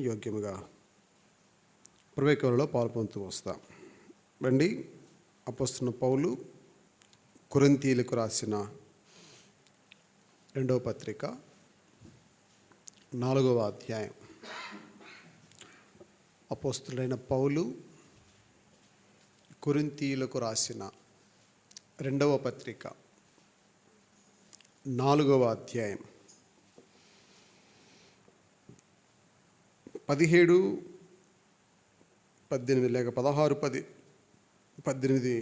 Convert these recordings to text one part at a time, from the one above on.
యోగ్యముగా ప్రవేశంలో పాల్పొందుతూ వస్తాం. రండి, అపోస్తలుడైన పౌలు కొరింథీయులకు రాసిన 2వ పత్రిక 4వ అధ్యాయం. అపోస్తలుడైన పౌలు కొరింథీయులకు రాసిన 2వ పత్రిక 4వ అధ్యాయం 17, 18 లేక 16, 10, 18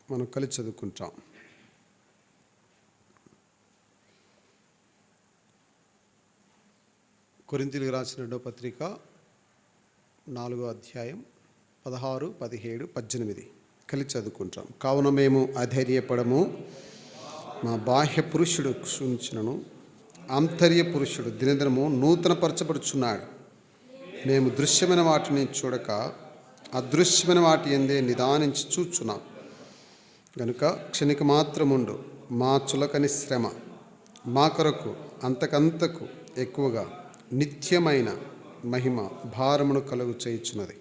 మనం కలిసి చదువుకుంటాం. కొరింథీయులకు రాసిన 2వ పత్రిక 4వ అధ్యాయం 16, 17, 18 కలిసి చదువుకుంటాం. కావున మేము అధైర్యపడము, మా బాహ్య పురుషుడు క్షీణించును, ఆంతర్య పురుషుడు దినదినము నూతనపరచబడుచున్నాడు. మేము దృశ్యమైన వాటిని చూడక అదృశ్యమైన వాటి యందే నిదానించి చూచున్నాం. కనుక క్షణిక మాత్రముండు మా చులకని శ్రమ మా కొరకు అంతకంతకు ఎక్కువగా నిత్యమైన మహిమ భారమును కలుగు చేయుచున్నది.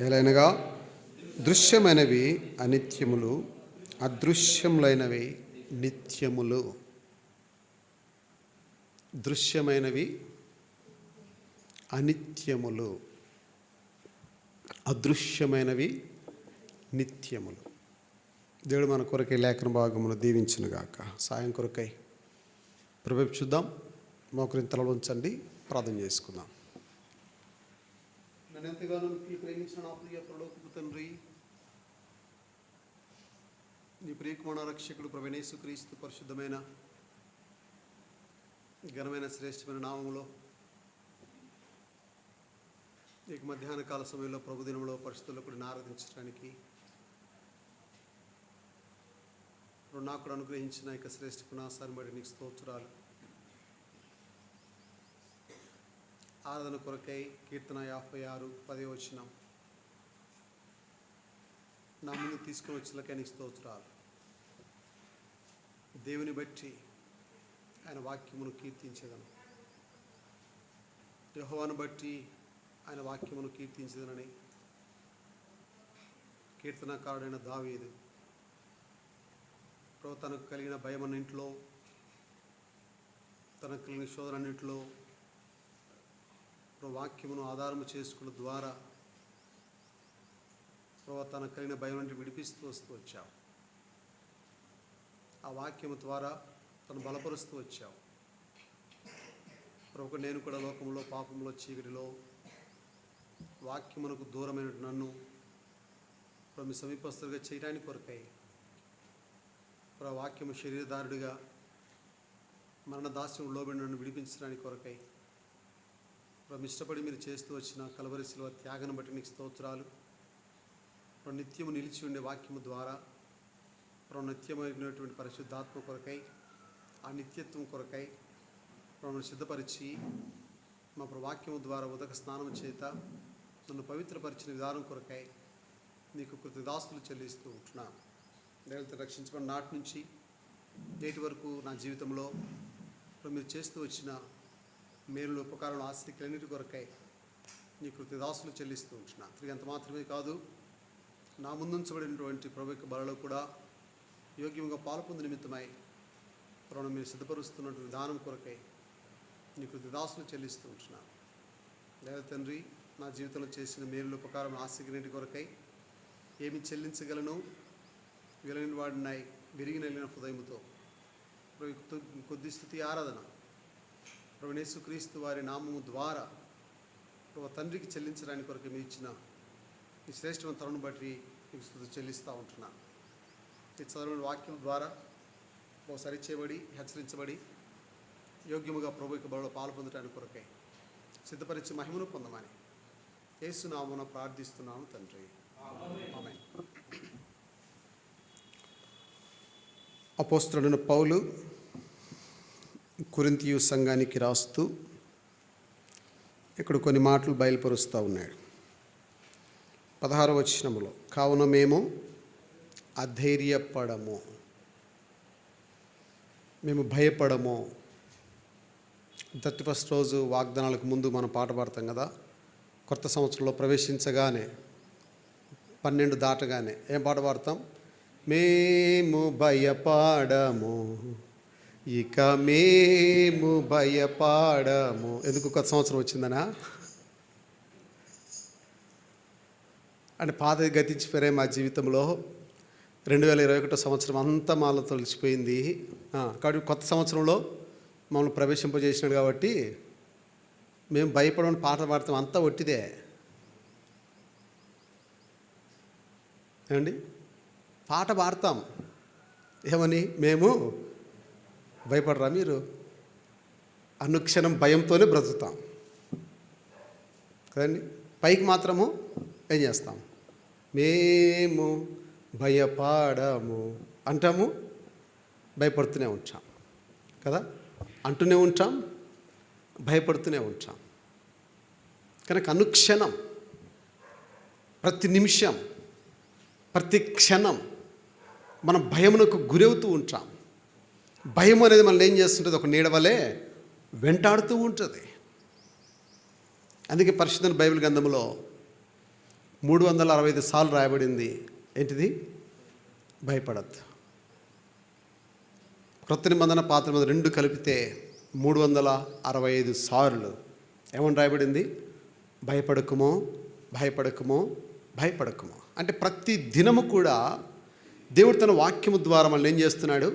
ఏలైనగా దృశ్యమైనవి అనిత్యములు, అదృశ్యములైనవి నిత్యములు. దృశ్యమైనవి అనిత్యములు, అదృశ్యమైనవి నిత్యములు. దేవుడు మన కొరకై లేఖన భాగమును దీవించునుగాక. సాయం కొరకై ప్రభు చూద్దాం. మోకరిని తల ఉంచండి, ప్రార్థన చేసుకుందాం. నన్ను ఎంతగానో ప్రేమించిన నా ప్రియ పరలోకపు తండ్రి, నీ ప్రియకుమార రక్షకుడు ప్రభువైన యేసుక్రీస్తు పరిశుద్ధమైన ఘనమైన శ్రేష్టమైన నామములో ఈ మధ్యాహ్న కాల సమయంలో ప్రభు దినంలో పరిస్థితుల్లో కూడా ఆరాధించడానికి నాకు కూడా అనుగ్రహించిన ఇక శ్రేష్ఠ పునాసాన్ని బట్టి నీకు స్తోత్రాలు. ఆరాధన కొరకై కీర్తన 56, 10 వచనం నా ముందు తీసుకుని వచ్చినకై నీకు స్తోత్రాలు. దేవుని బట్టి ఆయన వాక్యమును కీర్తించేదను, యెహోవాను బట్టి ఆయన వాక్యమును కీర్తించేదనని కీర్తనకారుడైన దావీదు ప్రభు తనకు కలిగిన భయమన్నింటిలో, తనకు కలిగిన శోధనన్నింటిలో ప్రభు వాక్యమును ఆధారము చేసుకున్న ద్వారా ప్రభు తనకు కలిగిన భయం నుండి విడిపిస్తూ వస్తూ వచ్చావు. ఆ వాక్యము ద్వారా తను బలపరుస్తూ వచ్చావు. ప్రభు నేను కూడా లోకంలో పాపంలో చీకటిలో వాక్యమునకు దూరమైన నన్ను ప్రభు సమీపస్తులుగా చేయడానికి కొరకై ప్రభు వాక్యము శరీరధారుడిగా మరణ దాస్యం లోబడి నన్ను విడిపించడానికి కొరకై ప్రభు ఇష్టపడి మీరు చేస్తూ వచ్చిన కలవరి శిలువ త్యాగను బట్టి నీకు స్తోత్రాలు. ప్రభు నిత్యము నిలిచి ఉండే వాక్యము ద్వారా ప్రభు నిత్యమైనటువంటి పరిశుద్ధాత్మ కొరకై, ఆ నిత్యత్వం కొరకై ప్రభువును సిద్ధపరిచి మా వాక్యము ద్వారా ఉదక స్నానం చేత నన్ను పవిత్రపరిచిన విధానం కొరకై నీకు కృతజ్ఞతాస్తులు చెల్లిస్తూ ఉంటున్నాను. దేవునితో రక్షించబడిన నాటి నుంచి నేటి వరకు నా జీవితంలో మీరు చేస్తూ వచ్చిన మేలు ఉపకారాలు ఆస్తికులన్నిటి కొరకై నీ కృతజ్ఞతాస్తులు చెల్లిస్తూ ఉంటున్నాను. తిరిగి అంత మాత్రమే కాదు, నా ముందుంచబడినటువంటి ప్రభు యొక్క బలలో కూడా యోగ్యంగా పాల్పొందు నిమిత్తమై ప్రభువును మీరు సిద్ధపరుస్తున్నటువంటి విధానం కొరకై నీ కృతజ్ఞతాస్తులు చెల్లిస్తూ ఉంటున్నాను. దేవ తండ్రి, నా జీవితంలో చేసిన మేలు ఉపకారం ఆస్తికులన్నిటి కొరకై ఏమి చెల్లించగలను వీలైన వాడినై విరిగి నలిగిన హృదయముతో కొద్ది స్తుతి ఆరాధన ప్రభువైన యేసుక్రీస్తు వారి నామము ద్వారా ప్రభు తండ్రికి చెల్లించడానికి కొరకు మీరు ఇచ్చిన ఈ శ్రేష్టమైన తరుణం బట్టి మీకు స్తుతి చెల్లిస్తూ ఉంటున్నాను. ఈ చదువుల వాక్యం ద్వారా ఒకసారి చేయబడి హెచ్చరించబడి యోగ్యముగా ప్రభు యొక్క బలలో పాలు పొందడానికి కొరకై సిద్ధపరిచి మహిమను పొందమని యేసు నామమున ప్రార్థిస్తున్నాను తండ్రి, ఆమేన్. అపోస్తలుడైన పౌలు కొరింథీయు సంఘానికి రాస్తూ ఇక్కడ కొన్ని మాటలు బయలుపరుస్తూ ఉన్నాడు. 16వ వచనములో, కావున మేము అధైర్యపడము, మేము భయపడము, 31st రోజు వాగ్దానాలకు ముందు మనం పాట పాడతాం కదా. కొత్త సంవత్సరంలో ప్రవేశించగానే 12 దాటగానే ఏం పాట పాడతాం? మేము భయపడము, ఇక మేము భయపడము. ఎందుకు కొత్త సంవత్సరం వచ్చిందనా? అంటే పాతది గతించిపోయే మా జీవితంలో 2021 సంవత్సరం అంతా మాలో తొలిచిపోయింది. కాబట్టి కొత్త సంవత్సరంలో మమ్మల్ని ప్రవేశింపజేసినాడు కాబట్టి మేము భయపడమని పాట పాడతాం. అంతా ఒట్టిదే ఏమండి. పాట పాడతాం ఏమని? మేము భయపడరా మీరు? అనుక్షణం భయంతోనే బ్రతుకుతాం కదండి. పైకి మాత్రము ఏం చేస్తాం? మేము భయపడము అంటాము, భయపడుతూనే ఉంటాం కదా. అంటూనే ఉంటాం, భయపడుతూనే ఉంటాం. కనుక అనుక్షణం, ప్రతి నిమిషం, ప్రతి క్షణం మనం భయమునకు గురవుతూ ఉంటాం. భయం అనేది మనల్ని ఏం చేస్తుంటుంది? ఒక నీడవలే వెంటాడుతూ ఉంటుంది. అందుకే పరిశుద్ధ బైబిల్ గ్రంథంలో 365 సార్లు రాయబడింది ఏంటిది? భయపడద్దు. క్రొత్త నిబంధన పాత నిబంధన 2 కలిపితే 365 సార్లు ఏమని రాయబడింది? భయపడకుమో, భయపడకుమో, భయపడకుమో. అంటే ప్రతి దినము కూడా దేవుడు తన వాక్యము ద్వారా మనల్ని ఏం చేస్తున్నాడు?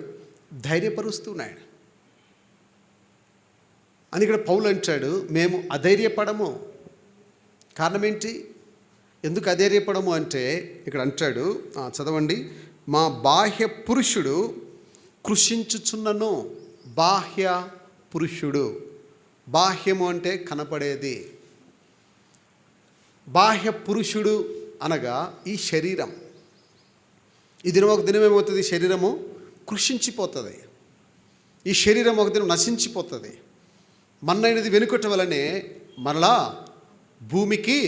ధైర్యపరుస్తున్నాడు. అని ఇక్కడ పౌలు అంటాడు, మేము అధైర్యపడము. కారణం ఏంటి? ఎందుకు అధైర్యపడము అంటే ఇక్కడ అంటాడు, చదవండి. మా బాహ్య పురుషుడు కృషించుచున్నను. బాహ్య పురుషుడు, బాహ్యము అంటే కనపడేది. బాహ్య పురుషుడు అనగా ఈ శరీరం. ఈ దినం ఒక దినం ఏమవుతుంది? శరీరము కృషించిపోతుంది. ఈ శరీరం ఒక దినం నశించిపోతుంది. మన్నైనది వెనుకట వలనే మరలా భూమికి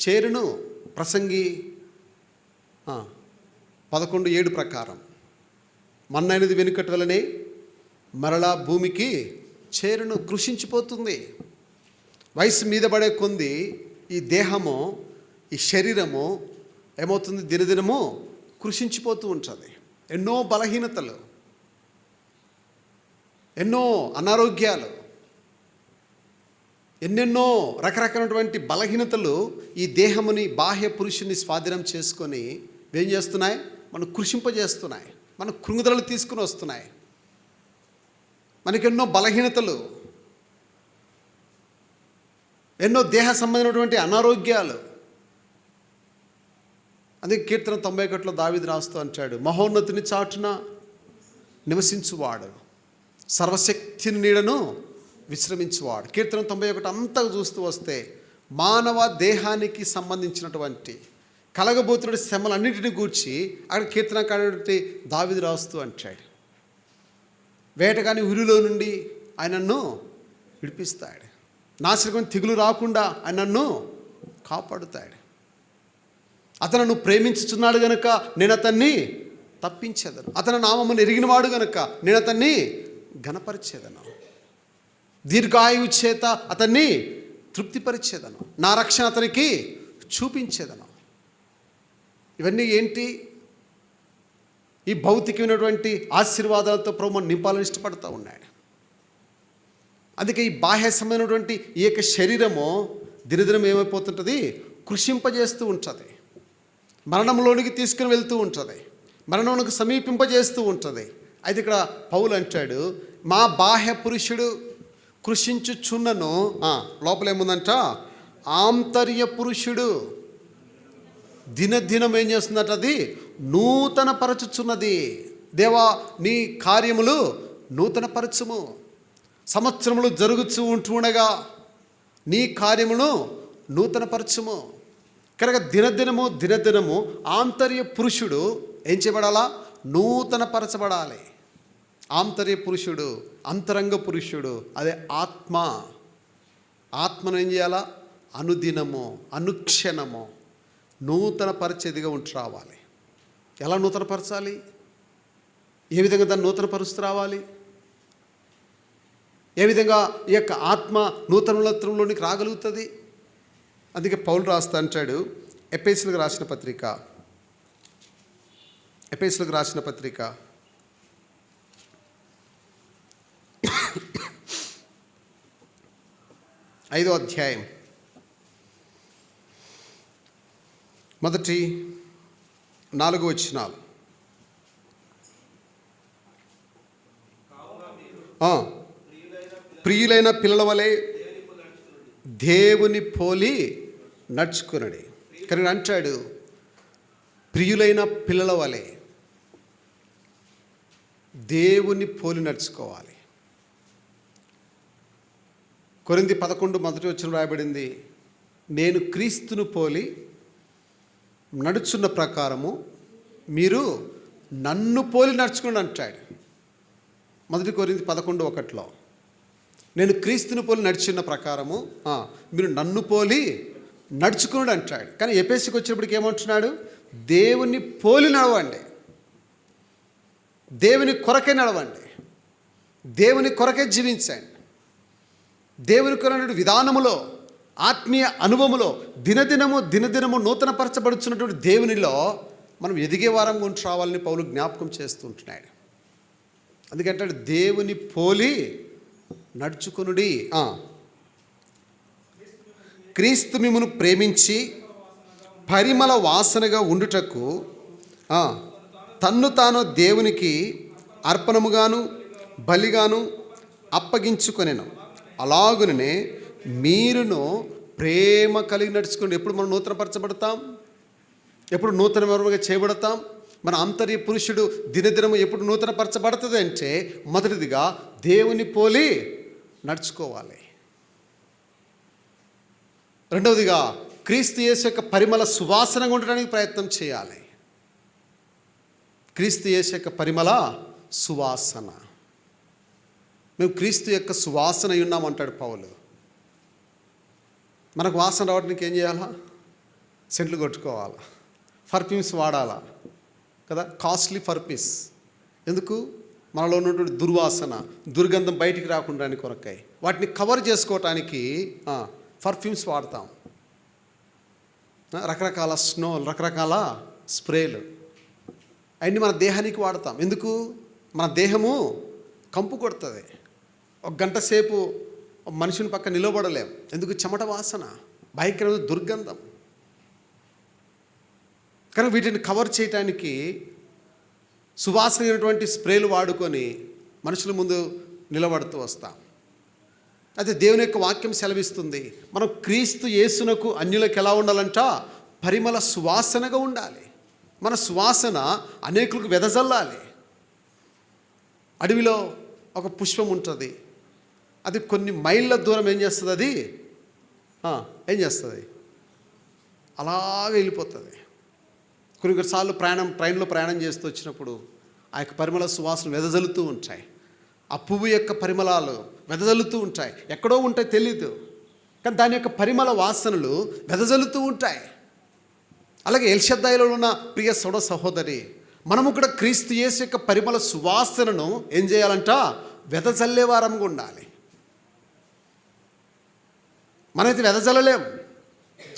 చేరును. ప్రసంగి 11:7 ప్రకారం మన్నైనది వెనుకట వలనే మరలా భూమికి చేరును. కృషించిపోతుంది. వయసు మీద పడే కొంది ఈ దేహము, ఈ శరీరము ఏమవుతుంది? దినదినము కృషించిపోతూ ఉంటుంది. ఎన్నో బలహీనతలు, ఎన్నో అనారోగ్యాలు, ఎన్నెన్నో రకరకాలైనటువంటి బలహీనతలు ఈ దేహముని, బాహ్య పురుషుని స్వాధీనం చేసుకొని ఏం చేస్తున్నాయి? మనం కృషింపజేస్తున్నాయి. మన కృంగుదలను తీసుకుని వస్తున్నాయి. మనకెన్నో బలహీనతలు, ఎన్నో దేహ సంబంధమైనటువంటి అనారోగ్యాలు. అందుకే కీర్తన 91లో దావీదు రాస్తూ అంటాడు, మహోన్నతుని చాటున నివసించువాడు, సర్వశక్తిని నీడను విశ్రమించువాడు. కీర్తన 91 అంతా చూస్తూ వస్తే మానవ దేహానికి సంబంధించినటువంటి కలగబోతున్న శ్రమలన్నింటినీ గూర్చి అక్కడ కీర్తనకారుడి దావీదు రాస్తూ అంటాడు. వేటగాని ఉరిలో నుండి ఆయనను విడిపిస్తాడు. నాశనకమైన తెగులు రాకుండా ఆయన నన్ను కాపాడుతాడు. అతను ప్రేమించుచున్నాడు గనుక నేను అతన్ని తప్పించేదను. అతని నామమును ఎరిగినవాడు గనుక నేను అతన్ని ఘనపరిచేదను. దీర్ఘాయువు చేత అతన్ని తృప్తిపరిచేదను. నా రక్షణ అతనికి చూపించేదను. ఇవన్నీ ఏంటి? ఈ భౌతికమైనటువంటి ఆశీర్వాదాలతో ప్రభువు నింపాలని ఇష్టపడుతూ ఉన్నాడు. అందుకే ఈ బాహ్య సంబంధమైనటువంటి ఈ యొక్క శరీరము దినదినం ఏమైపోతుంటుంది? కృషింపజేస్తూ ఉంటుంది. మరణంలోనికి తీసుకుని వెళ్తూ ఉంటుంది. మరణంలోకి సమీపింపజేస్తూ ఉంటుంది. అయితే ఇక్కడ పౌలు అంటాడు, మా బాహ్య పురుషుడు కృషించుచున్నను. లోపల ఏముందంట? ఆంతర్య పురుషుడు దినదినం ఏం చేస్తుందట? అది నూతన పరచుచున్నది. దేవా నీ కార్యములు నూతన పరచుము. సంవత్సరములు జరుగుతూ ఉంటుండగా నీ కార్యమును నూతన పరచుము. కనుక దినదినము ఆంతర్య పురుషుడు ఏం చేయబడాలా? నూతన పరచబడాలి. ఆంతర్య పురుషుడు, అంతరంగ పురుషుడు, అదే ఆత్మ. ఆత్మను ఏం చేయాలా? అనుదినము, అనుక్షణము నూతన పరిచేదిగా ఉంటూ రావాలి. ఎలా నూతనపరచాలి? ఏ విధంగా దాన్ని నూతనపరుస్తూ రావాలి? ఏ విధంగా ఈ యొక్క ఆత్మ నూతనత్వంలోనికి రాగలుగుతుంది? అందుకే పౌలు రాస్తా అంటాడు, ఎఫెసీయులకు రాసిన పత్రిక 5వ అధ్యాయం మొదటి 4 వచనాలు. ప్రియులైన పిల్లల వలె దేవుని పోలి నడుచుకునడి. కానీ అంటాడు ప్రియులైన పిల్లల వలె దేవుని పోలి నడుచుకోవాలి. కొరింథీ 11 మొదటి వచనం రాయబడింది, నేను క్రీస్తును పోలి నడుచున్న ప్రకారము మీరు నన్ను పోలి నడుచుకుని అంటాడు. మొదటి కొరింథీ 11:1 నేను క్రీస్తుని పోలి నడిచిన ప్రకారము మీరు నన్ను పోలి నడుచుకుని అంటాడు. కానీ ఎఫెసీకి వచ్చినప్పటికి ఏమంటున్నాడు? దేవుని పోలి నడవండి, దేవుని కొరకే నడవండి, దేవుని కొరకే జీవించండి. దేవుని కొరకే విధానములో, ఆత్మీయ అనుభవములో దినదినము నూతనపరచబడుచున్నటువంటి దేవునిలో మనం ఎదిగే వారంగా ఉండి రావాలని పౌలు జ్ఞాపకం చేస్తుంటున్నాడు. అందుకంటే దేవుని పోలి నడుచుకునుడి. క్రీస్తు మిమ్మును ప్రేమించి పరిమళ వాసనగా ఉండుటకు తన్ను తాను దేవునికి అర్పణముగాను బలిగాను అప్పగించుకొనెను. అలాగుననే మీరును ప్రేమ కలిగి నడుచుకోండి. ఎప్పుడు మనం నూతనపరచబడతాం? ఎప్పుడు నూతనగా చేయబడతాం? మన ఆంతర్య పురుషుడు దినదినము ఎప్పుడు నూతనపరచబడుతుంది అంటే మొదటిదిగా దేవుని పోలి నడుచుకోవాలి. రెండవదిగా క్రీస్తు యేసు యొక్క పరిమళ సువాసనగా ఉండడానికి ప్రయత్నం చేయాలి. క్రీస్తు యేసు యొక్క పరిమళ సువాసన. మేము క్రీస్తు యొక్క సువాసన ఉన్నామంటాడు పౌలు. మనకు వాసన రావడానికి ఏం చేయాలా? సెంట్లు కొట్టుకోవాలా, పర్ఫ్యూమ్స్ వాడాలా కదా, కాస్ట్లీ పర్ఫ్యూమ్స్. ఎందుకు? మనలో ఉన్నటువంటి దుర్వాసన, దుర్గంధం బయటికి రాకుండా కొరకై వాటిని కవర్ చేసుకోవటానికి పర్ఫ్యూమ్స్ వాడతాం. రకరకాల రకరకాల స్ప్రేలు అవన్నీ మన దేహానికి వాడతాం. ఎందుకు? మన దేహము కంపు కొడుతుంది. 1 గంట సేపు మనుషుని పక్క నిలబడలేం. ఎందుకు? చెమట వాసన, భయంకరమైన దుర్గంధం. కానీ వీటిని కవర్ చేయటానికి సువాసనైనటువంటి స్ప్రేలు వాడుకొని మనుషుల ముందు నిలబడుతూ వస్తాం. అయితే దేవుని యొక్క వాక్యం సెలవిస్తుంది, మనం క్రీస్తు యేసునకు అన్యులకు ఎలా ఉండాలంట? పరిమళ సువాసనగా ఉండాలి. మన సువాసన అనేకులకు వెదజల్లాలి. అడవిలో ఒక పుష్పం ఉంటుంది, అది కొన్ని మైళ్ళ దూరం ఏం చేస్తుంది? అది ఏం చేస్తుంది? అలాగే వెళ్ళిపోతుంది. కొన్నిసార్లు ట్రైన్లో ప్రయాణం చేస్తూ వచ్చినప్పుడు ఆ యొక్క పరిమళ సువాసన వెదజల్లుతూ ఉంటాయి. ఆ పువ్వు యొక్క పరిమళాలు వెదజల్లుతూ ఉంటాయి. ఎక్కడో ఉంటాయి తెలీదు, కానీ దాని యొక్క పరిమళ వాసనలు వెదజల్లుతూ ఉంటాయి. అలాగే ఎల్షద్దాయిలో ఉన్న ప్రియ సహోదరి, మనము కూడా క్రీస్తు యేసు యొక్క పరిమళ సువాసనను ఏం చేయాలంట? వెదజల్లే వారంగా ఉండాలి. మనైతే వెదజల్లలేం.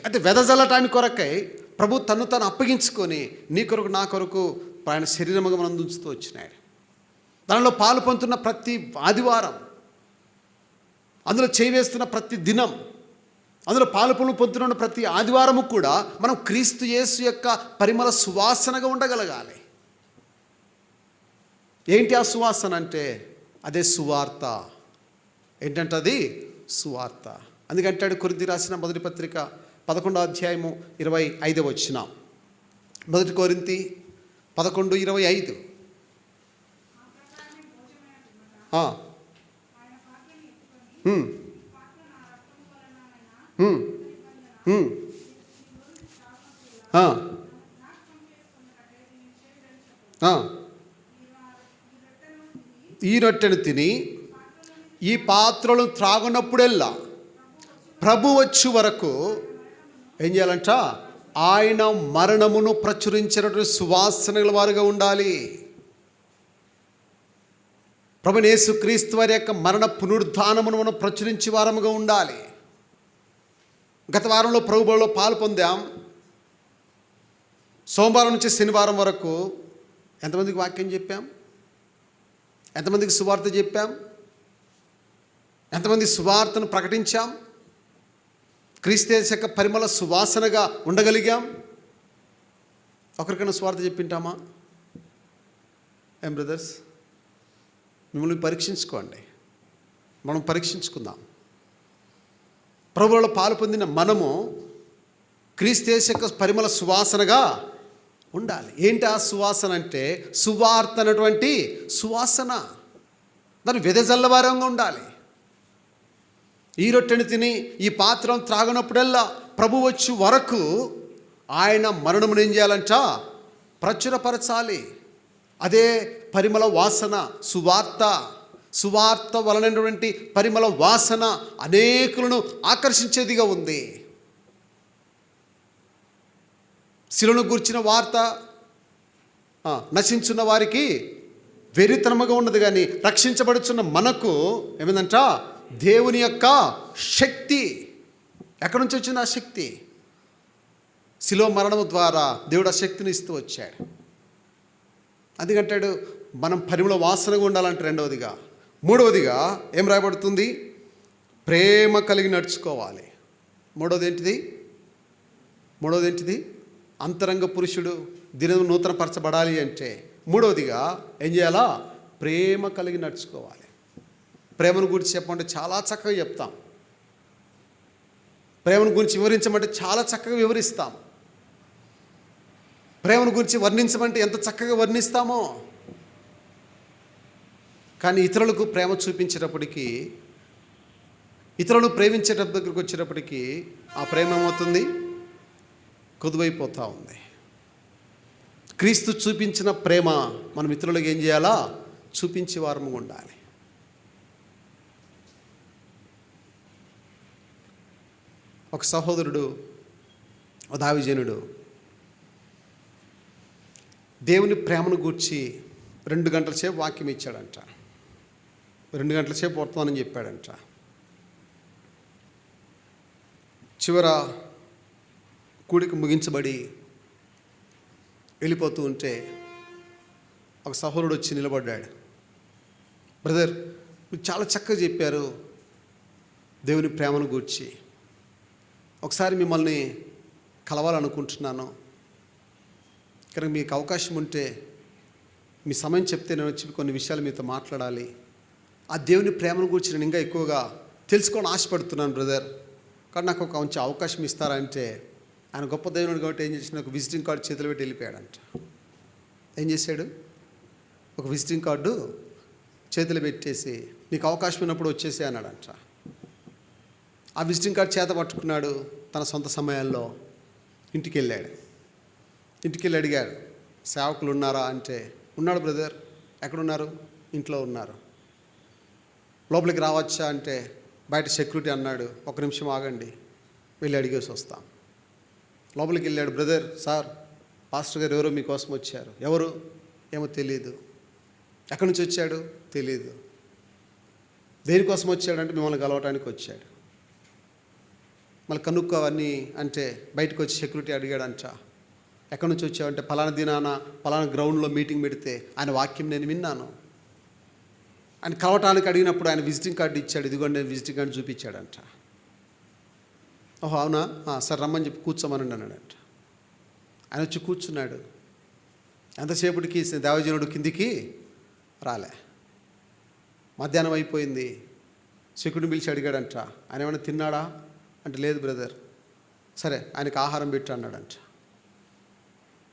అయితే వెదజల్లటానికి కొరకై ప్రభు తను తాను అప్పగించుకొని నీ కొరకు నా కొరకు ఆయన శరీరముగా మనం ఉంచుతూ వచ్చినాడు. దానిలో పాలు పొందుతున్న ప్రతి ఆదివారం, అందులో చేయివేస్తున్న ప్రతి దినం, అందులో పాలు పొందుతున్న ప్రతి ఆదివారము కూడా మనం క్రీస్తు యేసు యొక్క పరిమళ సువాసనగా ఉండగలగాలి. ఏంటి ఆ సువాసన అంటే? అదే సువార్త. ఏంటంటే అది సువార్త. అందుకంటాడు కొరింథీ రాసిన మొదటి పత్రిక 11వ అధ్యాయము 25వ వచనం. మొదటి కొరింథీ 11:25. ఈ రొట్టెను తిని ఈ పాత్రలు త్రాగునప్పుడెల్లా ప్రభు వచ్చి వరకు ఏం చేయాలంట? ఆయన మరణమును ప్రచురించినటువంటి సువాసనల వారుగా ఉండాలి. ప్రభువైన యేసుక్రీస్తు వారి యొక్క మరణ పునరుద్ధానమును మనం ప్రచురించి వారముగా ఉండాలి. గత వారంలో ప్రభు బలిలో పాలు పొందాం. సోమవారం నుంచి శనివారం వరకు ఎంతమందికి వాక్యం చెప్పాం? ఎంతమందికి సువార్త చెప్పాం? ఎంతమంది సువార్తను ప్రకటించాం? క్రీస్తు యొక్క పరిమళ సువాసనగా ఉండగలిగాం? ఒకరికైనా సువార్త చెప్పింటామా? ఏం బ్రదర్స్, మిమ్మల్ని పరీక్షించుకోండి. మనం పరీక్షించుకుందాం. ప్రభువులో పాలు పొందిన మనము క్రీస్తు యొక్క పరిమళ సువాసనగా ఉండాలి. ఏంటి ఆ సువాసన అంటే? సువార్త అన్నటువంటి సువాసన. దాన్ని వెదజల్లవారంగా ఉండాలి. ఈ రొట్టెని తిని ఈ పాత్రం త్రాగినప్పుడల్లా ప్రభు వచ్చి వరకు ఆయన మరణమును ఏం చేయాలంట? ప్రచురపరచాలి. అదే పరిమళ వాసన, సువార్త వలనటువంటి పరిమళ వాసన అనేకులను ఆకర్షించేదిగా ఉంది. శిలువను గూర్చిన వార్త నశించున్న వారికి వెరితనముగా ఉన్నది, కానీ రక్షించబడుచున్న మనకు ఏమిందంట? దేవుని యొక్క శక్తి. ఎక్కడి నుంచి వచ్చింది ఆ శక్తి? శిలువ మరణము ద్వారా దేవుడు ఆ శక్తిని ఇస్తూ వచ్చాడు. అందుకంటాడు మనం పరిమళ వాసనగా ఉండాలంటే. రెండవదిగా, మూడవదిగా ఏం రాయబడుతుంది? ప్రేమ కలిగి నడుచుకోవాలి. మూడవది ఏంటిది? అంతరంగ పురుషుడు దినము నూతనపరచబడాలి అంటే మూడవదిగా ఏం చేయాలా? ప్రేమ కలిగి నడుచుకోవాలి. ప్రేమను గురించి చెప్పమంటే చాలా చక్కగా చెప్తాం. ప్రేమను గురించి వివరించమంటే చాలా చక్కగా వివరిస్తాం. ప్రేమను గురించి వర్ణించమంటే ఎంత చక్కగా వర్ణిస్తామో. కానీ ఇతరులకు ప్రేమ చూపించేటప్పటికీ, ఇతరులను ప్రేమించేటప్పుడు దగ్గరికి వచ్చేటప్పటికీ ఆ ప్రేమ ఏమవుతుంది? కొదువైపోతూ ఉంది. క్రీస్తు చూపించిన ప్రేమ మనం ఇతరులకు ఏం చేయాలా? చూపించే వారము ఉండాలి. ఒక సహోదరుడు, దావిజనుడు దేవుని ప్రేమను గూర్చి 2 గంటల సేపు వాక్యం ఇచ్చాడంట. 2 గంటల సేపు వర్తమానం చెప్పాడంట. చివర కూడిక ముగించబడి వెళ్ళిపోతూ ఉంటే ఒక సహోదరుడు వచ్చి నిలబడ్డాడు. బ్రదర్, మీరు చాలా చక్కగా చెప్పారు దేవుని ప్రేమను గూర్చి. ఒకసారి మిమ్మల్ని కలవాలనుకుంటున్నాను. కనుక మీకు అవకాశం ఉంటే మీ సమయం చెప్తే నేను వచ్చి కొన్ని విషయాలు మీతో మాట్లాడాలి. ఆ దేవుని ప్రేమను గురించి నేను ఇంకా ఎక్కువగా తెలుసుకోవాలని ఆశపడుతున్నాను బ్రదర్. కానీ నాకు ఒక మంచి అవకాశం ఇస్తారా అంటే, ఆయన గొప్ప దేవుడు కాబట్టి ఏం చేసిన, ఒక విజిటింగ్ కార్డు చేతిలో పెట్టి వెళ్ళిపోయాడంట. ఏం చేశాడు? ఒక విజిటింగ్ కార్డు చేతిలో పెట్టేసి నీకు అవకాశం ఉన్నప్పుడు వచ్చేసి అన్నాడంట. ఆ విజిటింగ్ కార్డు చేత పట్టుకున్నాడు. తన సొంత సమయాల్లో ఇంటికి వెళ్ళి అడిగాడు, సేవకులు ఉన్నారా అంటే, ఉన్నాడు బ్రదర్. ఎక్కడున్నారు? ఇంట్లో ఉన్నారు. లోపలికి రావచ్చా అంటే, బయట సెక్యూరిటీ అన్నాడు. 1 నిమిషం ఆగండి, వెళ్ళి అడిగేసి వస్తాం. లోపలికి వెళ్ళాడు. బ్రదర్, సార్, పాస్టర్ గారు ఎవరో మీకోసం వచ్చారు. ఎవరు? ఏమో తెలియదు. ఎక్కడి నుంచి వచ్చాడు? తెలియదు. దేనికోసం వచ్చాడంటే మిమ్మల్ని కలవటానికి వచ్చాడు. మళ్ళీ కనుక్కోవన్నీ అంటే బయటకు వచ్చి సెక్యూరిటీ అడిగాడంట. ఎక్కడి నుంచి వచ్చావంటే, పలానా దినాన పలానా గ్రౌండ్లో మీటింగ్ పెడితే ఆయన వాక్యం నేను విన్నాను. ఆయన కలవటానికి అడిగినప్పుడు ఆయన విజిటింగ్ కార్డు ఇచ్చాడు. ఇదిగోండి నేను విజిటింగ్ కార్డు చూపించాడంట. ఓహో అవునా, సరే రమ్మని చెప్పి కూర్చోమనండి అన్నాడంట. ఆయన వచ్చి కూర్చున్నాడు. ఎంతసేపటికి దేవజనుడు కిందికి రాలే. మధ్యాహ్నం అయిపోయింది. సెక్యూరిటీ పిలిచి అడిగాడంట, ఆయన ఏమైనా తిన్నాడా అంటే, లేదు బ్రదర్. సరే ఆయనకు ఆహారం పెట్టు అన్నాడంట.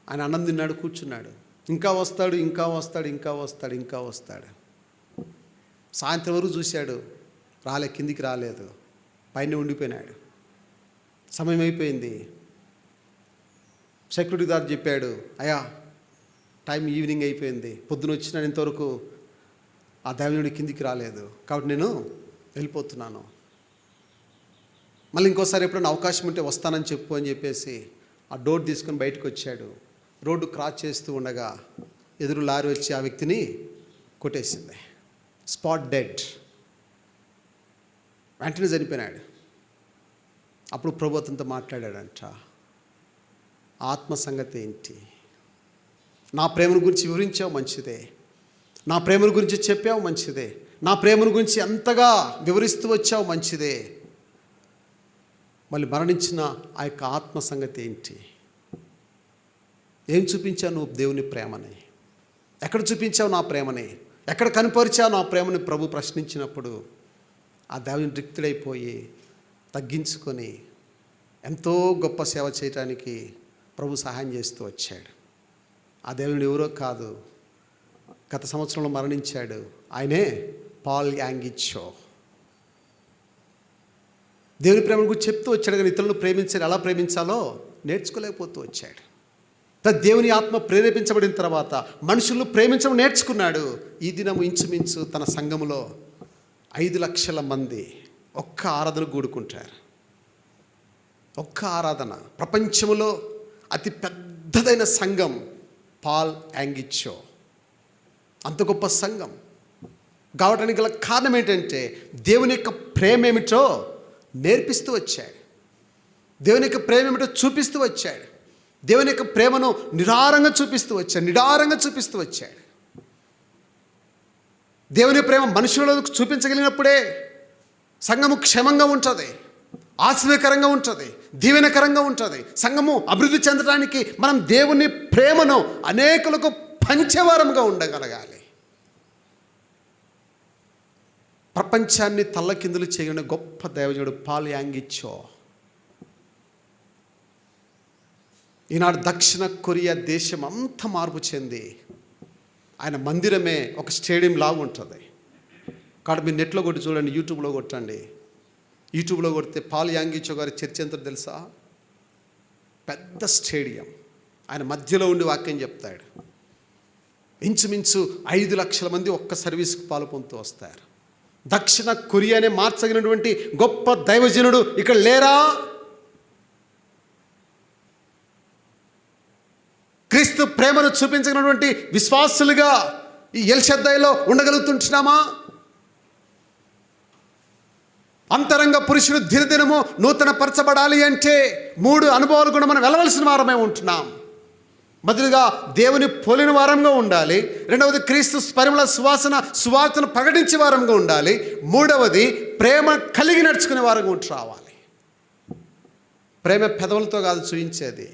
ఆయన అన్నం తిన్నాడు, కూర్చున్నాడు. ఇంకా వస్తాడు. సాయంత్రం వరకు చూశాడు, కిందికి రాలేదు, పైన ఉండిపోయినాడు. సమయం అయిపోయింది. సెక్యూరిటీ గార్డ్ చెప్పాడు, అయ్యా టైం ఈవినింగ్ అయిపోయింది, పొద్దున వచ్చిన ఇంతవరకు ఆ దేవజనుడు కిందికి రాలేదు, కాబట్టి నేను వెళ్ళిపోతున్నాను. మళ్ళీ ఇంకోసారి ఎప్పుడైనా అవకాశం ఉంటే వస్తానని చెప్పు అని చెప్పేసి ఆ డోర్ తీసుకొని బయటకు వచ్చాడు. రోడ్డు క్రాస్ చేస్తూ ఉండగా ఎదురు లారీ వచ్చి ఆ వ్యక్తిని కొట్టేసింది. స్పాట్ డెడ్, వెంటనే చనిపోయినాడు. అప్పుడు ప్రభు అతనితో మాట్లాడాడంట, ఆత్మ సంగతి ఏంటి? నా ప్రేమను గురించి వివరించావు మంచిదే, నా ప్రేమను గురించి చెప్పావు మంచిదే, నా ప్రేమను గురించి ఎంతగా వివరిస్తూ వచ్చావు మంచిదే, మళ్ళీ మరణించిన ఆ యొక్క ఆత్మ సంగతి ఏంటి? ఏం చూపించావు నువ్వు దేవుని ప్రేమని? ఎక్కడ చూపించావు నా ప్రేమని? ఎక్కడ కనుపరిచావు నా ప్రేమని? ప్రభు ప్రశ్నించినప్పుడు ఆ దేవుని రిక్తుడైపోయి తగ్గించుకొని ఎంతో గొప్ప సేవ చేయడానికి ప్రభు సహాయం చేస్తూ వచ్చాడు. ఆ దేవుని ఎవరో కాదు, గత సంవత్సరంలో మరణించాడు, ఆయనే పాల్ యాంగిచో. దేవుని ప్రేమ గురించి చెప్తూ వచ్చాడు, కానీ ఇతరులను ప్రేమించాలి, ఎలా ప్రేమించాలో నేర్చుకోలేకపోతూ వచ్చాడు. దేవుని ఆత్మ ప్రేరేపించబడిన తర్వాత మనుషులను ప్రేమించడం నేర్చుకున్నాడు. ఈ దినము ఇంచుమించు తన సంఘములో 5 లక్షల మంది ఒక్క ఆరాధన కూడుకుంటారు. ఒక్క ఆరాధన. ప్రపంచంలో అతి పెద్దదైన సంఘం పాల్ యాంగిచో. అంత గొప్ప సంఘం కావడానికి గల కారణం ఏంటంటే దేవుని యొక్క ప్రేమ ఏమిటో నేర్పిస్తూ వచ్చాడు, దేవుని యొక్క ప్రేమ ఏమిటో చూపిస్తూ వచ్చాడు, దేవుని యొక్క ప్రేమను నిడారంగా చూపిస్తూ వచ్చాడు. దేవుని ప్రేమ మనుషులకు చూపించగలిగినప్పుడే సంఘము క్షేమంగా ఉంటుంది, ఆశ్చర్యకరంగా ఉంటుంది, దీవెనకరంగా ఉంటుంది. సంఘము అభివృద్ధి చెందడానికి మనం దేవుని ప్రేమను అనేకులకు పంచేవారంగా ఉండగలగాలి. ప్రపంచాన్ని తల్లకిందులు చేయని గొప్ప దైవజనుడు పాల్ యాంగిచో. ఈనాడు దక్షిణ కొరియా దేశం అంతా మార్పు చెంది ఆయన మందిరమే ఒక స్టేడియం లాగా ఉంటుంది. కాబట్టి మీరు నెట్లో కొట్టి చూడండి, యూట్యూబ్లో కొట్టండి. యూట్యూబ్లో కొడితే పాల్ యాంగిచో గారి చర్చ ఎంతో తెలుసా? పెద్ద స్టేడియం, ఆయన మధ్యలో ఉండి వాక్యం చెప్తాడు. ఇంచుమించు 5 లక్షల మంది ఒక్క సర్వీస్కి పాలు పొందుతూ వస్తారు. దక్షిణ కొరియానే మార్చగినటువంటి గొప్ప దైవజనుడు ఇక్కడ లేరా? క్రీస్తు ప్రేమను చూపించగినటువంటి విశ్వాసులుగా ఈ ఎల్షద్దైలో ఉండగలుగుతుంటున్నామా? అంతరంగ పురుషుడు దినదినము నూతన పరచబడాలి అంటే 3 అనుభవాలు కూడా మనం వెళ్ళవలసిన వారమే ఉంటున్నాం. మొదలుగా దేవుని పోలిన వారంగా ఉండాలి, రెండవది క్రీస్తు పరిమళ సువార్తను ప్రకటించే వారంగా ఉండాలి, మూడవది ప్రేమ కలిగి నడుచుకునే వారంగా ఉంటూ రావాలి. ప్రేమ పెదవులతో కాదు చూయించేది,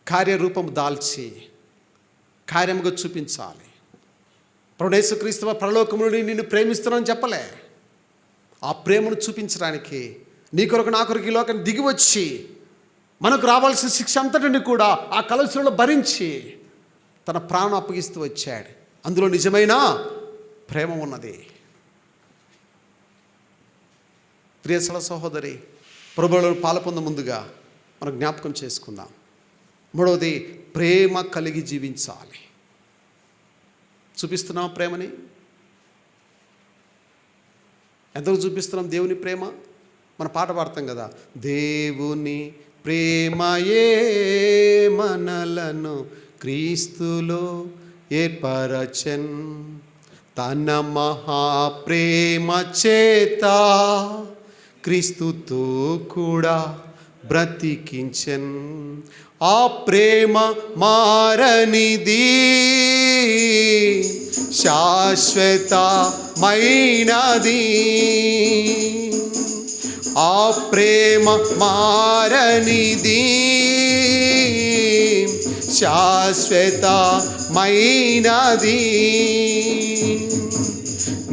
కార్యరూపం దాల్చి కార్యముగా చూపించాలి. ప్రభువైన యేసుక్రీస్తు పరలోకము నుండి నిన్ను ప్రేమిస్తున్నానని చెప్పలే, ఆ ప్రేమను చూపించడానికి నీ కొరకు నా కొరకు ఈ లోకాన్ని దిగి వచ్చి మనకు రావాల్సిన శిక్ష అంతటిని కూడా ఆ కలుషంలో భరించి తన ప్రాణం అప్పగిస్తూ వచ్చాడు. అందులో నిజమైన ప్రేమ ఉన్నది. ప్రియ సహోదరి, ప్రభువులో పాలుపొంద ముందుగా మనం జ్ఞాపకం చేసుకుందాం. మూడవది, ప్రేమ కలిగి జీవించాలి. చూపిస్తున్నాం ప్రేమని? ఎంతకు చూపిస్తున్నాం దేవుని ప్రేమ? మన పాట పాడతాం కదా, దేవుని ప్రేమయే మనలను క్రీస్తులో ఏర్పరచెన్, తన మహాప్రేమ చేత క్రీస్తుతో కూడా బ్రతికించెన్. ఆ ప్రేమ మారనిది, శాశ్వతమైనది. ఆ ప్రేమ మారనిది, శాశ్వతమైనది.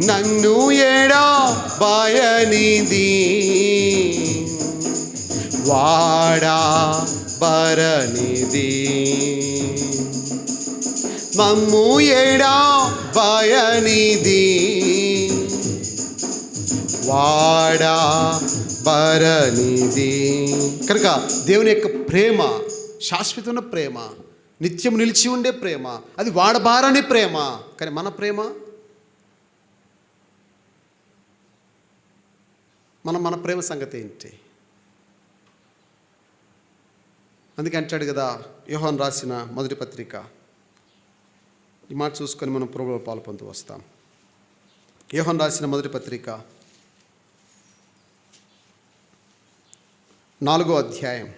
నన్ను ఎడబాయనిది, వాడబడనిది. మమ్ము ఎడబాయనిది, వాడబడనిది. కనుక దేవుని యొక్క ప్రేమ శాశ్వతమైన ప్రేమ, నిత్యం నిలిచి ఉండే ప్రేమ, అది వాడబారని ప్రేమ. కానీ మన ప్రేమ, మన ప్రేమ సంగతి ఏంటి? అందుకే అంటాడు కదా యోహాను రాసిన మొదటి పత్రిక ఈ మాట చూసుకొని మనం ప్రభువులో పాల్పొందు వస్తాం. యోహన్ రాసిన మొదటి పత్రిక 4వ అధ్యాయం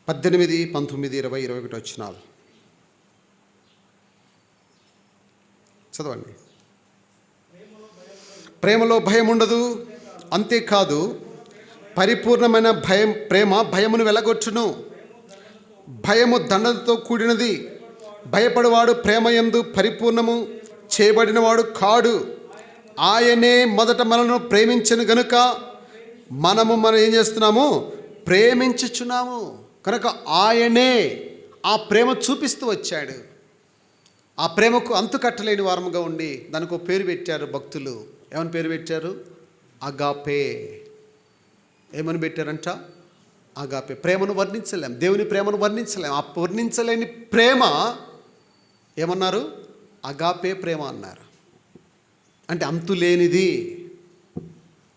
18, 19, 20, 21 వచనాలు చదవండి. ప్రేమలో భయం ఉండదు, అంతేకాదు పరిపూర్ణమైన ప్రేమ భయమును వెలగొట్టును. భయము దండనతో కూడినది. భయపడువాడు ప్రేమ యందు పరిపూర్ణము చేయబడినవాడు కాడు. ఆయనే మొదట మనను ప్రేమించను గనుక మనం ఏం చేస్తున్నాము? ప్రేమించుచున్నాము. కనుక ఆయనే ఆ ప్రేమ చూపిస్తూ వచ్చాడు. ఆ ప్రేమకు అంతు కట్టలేని వారముగా ఉండి దానికి ఒక పేరు పెట్టారు భక్తులు. ఏమని పేరు పెట్టారు? అగాపే. ఏమని పెట్టారంట? అగాపే. ప్రేమను వర్ణించలేం, దేవుని ప్రేమను వర్ణించలేం. ఆ వర్ణించలేని ప్రేమ ఏమన్నారు? అగాపే ప్రేమ అన్నారు. అంటే అంతులేనిది.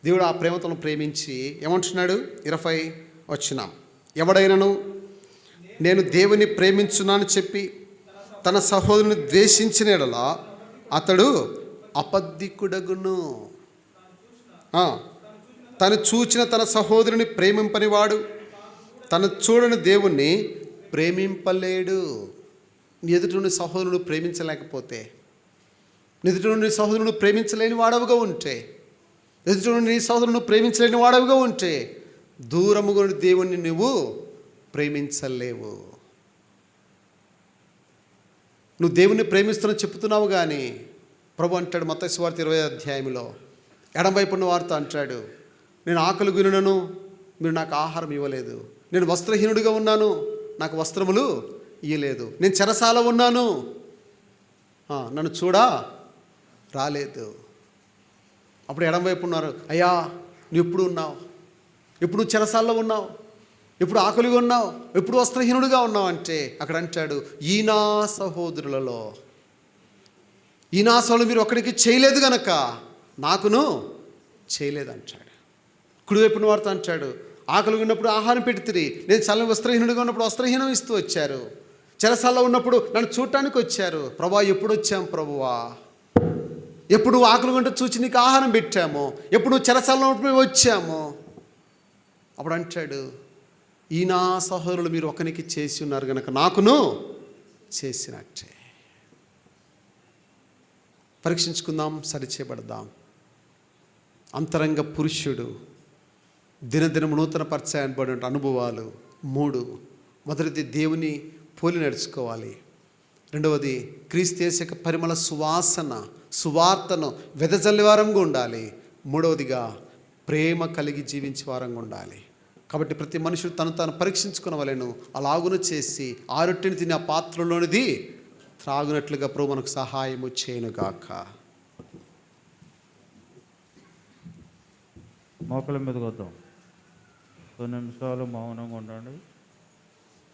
దేవుడు ఆ ప్రేమతో ప్రేమించి ఏమంటున్నాడు? 20 వచనం, ఎవడైనను నేను దేవుని ప్రేమించున్నానని చెప్పి తన సహోదరుని ద్వేషించిన యెడల అతడు అబద్ధికుడగును. తను చూచిన తన సహోదరుని ప్రేమింపనివాడు తను చూడని దేవుణ్ణి ప్రేమింపలేడు. నీ ఎదుటి నుండి సహోదరుడు ప్రేమించలేకపోతే, ఎదుటి నుండి సహోదరుడు ప్రేమించలేని వాడవుగా ఉంటే, ఎదుటి నుండి సహోదరుడు ప్రేమించలేని వాడవుగా ఉంటే దూరముగా నుండి దేవుణ్ణి నువ్వు ప్రేమించలేవు. నువ్వు దేవుణ్ణి ప్రేమిస్తున్నా చెప్తున్నావు కానీ ప్రభు అంటాడు మత్తయి సువార్త 20వ అధ్యాయంలో ఎడమవైపు ఉన్న వారితో అంటాడు, నేను ఆకలి గురినను, మీరు నాకు ఆహారం ఇవ్వలేదు. నేను వస్త్రహీనుడిగా ఉన్నాను, నాకు వస్త్రములు ఇయ్యలేదు. నేను చెరసాల ఉన్నాను, నన్ను చూడా రాలేదు. అప్పుడు ఎడమవైపు ఉన్నారు, అయ్యా నువ్వు ఎప్పుడు ఉన్నావు? ఎప్పుడు చెరసాల్లో ఉన్నావు? ఎప్పుడు ఆకలిగా ఉన్నావు? ఎప్పుడు వస్త్రహీనుడిగా ఉన్నావు అంటే అక్కడ అంటాడు, ఈ నా సహోదరులలో మీరు ఒక్కడికి చేయలేదు గనక నాకును చేయలేదంటాడు. కుడివైపున వారితో అంటాడు, ఆకలి ఉన్నప్పుడు ఆహారం పెడితిరి, నేను చల్లని వస్త్రహీనుడిగా ఉన్నప్పుడు వస్త్రహీనం ఇస్తూ వచ్చారు. చెరసాల్లో ఉన్నప్పుడు నన్ను చూడటానికి వచ్చారు. ప్రభువా ఎప్పుడు వచ్చాం ప్రభువా? ఎప్పుడు ఆకలి ఉంటే చూచి నీకు ఆహారం పెట్టాము, ఎప్పుడు చెరసాల్లో ఉన్నప్పుడు వచ్చాము. అప్పుడు అంటాడు, ఈ నా సహోదరులు మీరు ఒకరికి చేసి ఉన్నారు కనుక నాకును చేసినట్టే. పరీక్షించుకుందాం, సరిచేయబడదాం. అంతరంగ పురుషుడు దినదినము నూతన పరిచయబడిన అనుభవాలు 3. మొదటిది దేవుని పోలి నడుచుకోవాలి. రెండవది క్రీస్తు యేసు పరిమళ సువార్తను వెదజల్లి వారంగా ఉండాలి. మూడవదిగా ప్రేమ కలిగి జీవించే వారంగా ఉండాలి. కాబట్టి ప్రతి మనుషుడు తను పరీక్షించుకునవలెను. అలాగున చేసి ఆ రొట్టెని తిని ఆ పాత్రలోనిది త్రాగునట్లుగా ప్రభు మనకు సహాయము చేయనుగాక. మోకల మీదకి వద్దాం. 2 నిమిషాలు మౌనంగా ఉండండి.